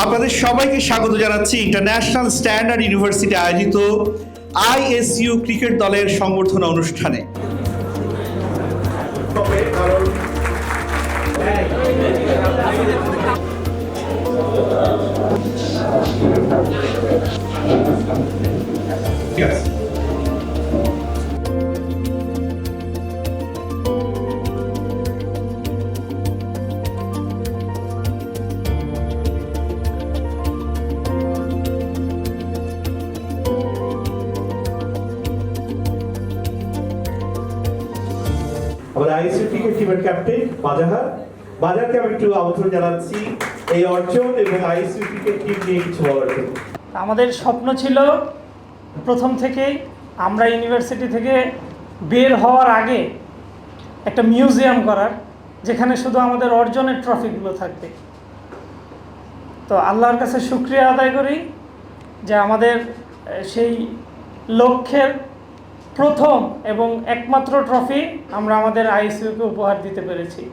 আপনাদের সবাইকে স্বাগত জানাচ্ছি ইন্টারন্যাশনাল স্ট্যান্ডার্ড ইউনিভার্সিটি আয়োজিত আইএসইউ ক্রিকেট দলের সংবর্ধনা অনুষ্ঠানে। আমাদের আইএসইউ ক্রিকেট টিমের ক্যাপ্টেন বাজারকে আমি একটু আমন্ত্রণ জানাচ্ছি এই অর্জন এবং আইএসইউ ক্রিকেট টিম নিয়ে কিছু বলার জন্য। আমাদের স্বপ্ন ছিল প্রথম থেকেই আমরা ইউনিভার্সিটি থেকে বের হওয়ার আগে একটা মিউজিয়াম করার, যেখানে শুধু আমাদের অর্জনের ট্রফিগুলো থাকবে। তো আল্লাহর কাছে শুকরিয়া আদায় করি যে আমাদের সেই লক্ষ্যের প্রথম এবং একমাত্র ট্রফি আমরা আমাদের আইএসইউকে উপহার দিতে পেরেছি।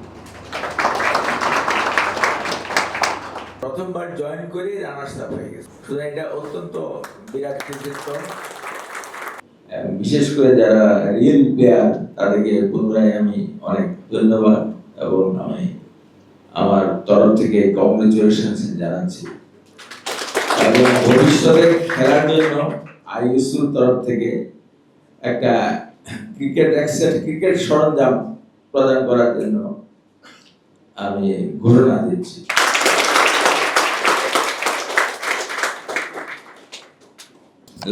প্রথমবার জয়েন করে রানার্স আপ হয়ে গেছে, সুতরাং এটা অত্যন্ত বিরাট কৃতিত্ব। বিশেষ করে যারা রিয়েল প্লেয়ার তাদেরকে পুনরায় আমি অনেক ধন্যবাদ এবং আমি আমার তরফ থেকে কংগ্রেচুলেশন জানাচ্ছি। এবং ভবিষ্যতে খেলার জন্য আইএসইউর তরফ থেকে একটা ক্রিকেট সরঞ্জাম প্রদান করার জন্য আমি ঘোষণা দিচ্ছি।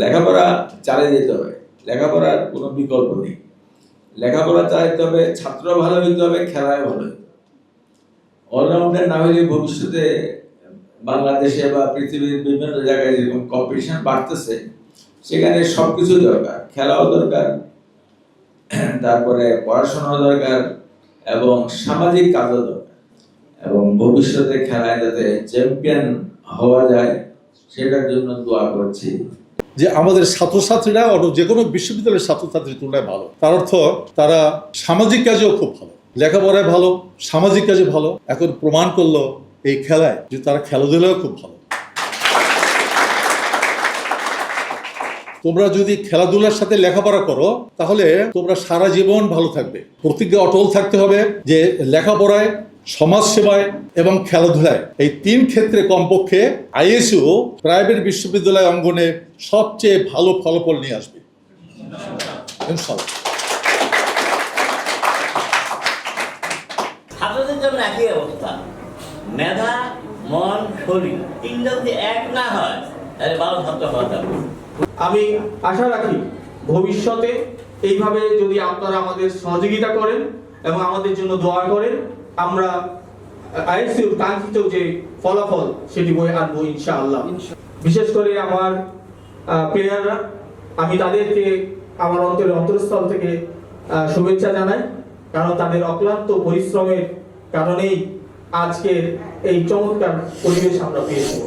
লেখাপড়া চালিয়ে যেতে হবে, লেখাপড়ার কোনো বিকল্প নেই। লেখাপড়া চালাতে হবে, ছাত্র ভালো হইতে হবে, খেলায় ভালো হইতে হবে। অলরাউন্ডার না হলে ভবিষ্যতে বাংলাদেশে বা পৃথিবীর বিভিন্ন জায়গায় যেরকম কম্পিটিশন বাড়তেছে, সেখানে সবকিছু দরকার, খেলাও দরকার, তারপরে পড়াশোনাও দরকার এবং সামাজিক কাজও দরকার। এবং ভবিষ্যতে খেলায় যাতে চ্যাম্পিয়ন হওয়া যায় সেটার জন্য দোয়া করছি। যে আমাদের ছাত্রছাত্রীরা যে কোনো বিশ্ববিদ্যালয়ের ছাত্রছাত্রীর তুলনায় ভালো, তার অর্থ তারা সামাজিক কাজেও খুব ভালো, লেখাপড়ায় ভালো, সামাজিক কাজে ভালো। এখন প্রমাণ করলো এই খেলায় যে তারা খেলাধুলাও খুব ভালো। তোমরা যদি খেলাধুলার সাথে লেখাপড়া করো তাহলে তোমরা সারা জীবন ভালো থাকবে। প্রতিজ্ঞা অটল থাকতে হবে যে লেখাপড়ায়, সমাজ সেবায় এবং খেলাধুলায়, এই তিন ক্ষেত্রে কমপক্ষে আইএসইউ প্রাইভেট বিশ্ববিদ্যালয় অঙ্গনে সবচেয়ে ভালো ফলাফল নিয়ে আসবে ইনশাআল্লাহ। ছাত্রদের জন্য একই অবস্থা, মেধা, মন, শরীর তিনটা যদি এক না হয় তাহলে ভালো ছাত্র হওয়া যাবে। আমি আশা রাখি ভবিষ্যতে এইভাবে যদি আপনারা আমাদের সহযোগিতা করেন এবং আমাদের জন্য দোয়া করেন, আমরা আইএসইউর কাঙ্ক্ষিত যে ফলাফল সেটি বয়ে আনবো ইনশাআল্লাহ। বিশেষ করে আমার প্লেয়াররা, আমি তাদেরকে আমার অন্তরস্থল থেকে শুভেচ্ছা জানাই, কারণ তাদের অক্লান্ত পরিশ্রমের কারণেই আজকের এই চমৎকার পরিবেশ আমরা পেয়েছি।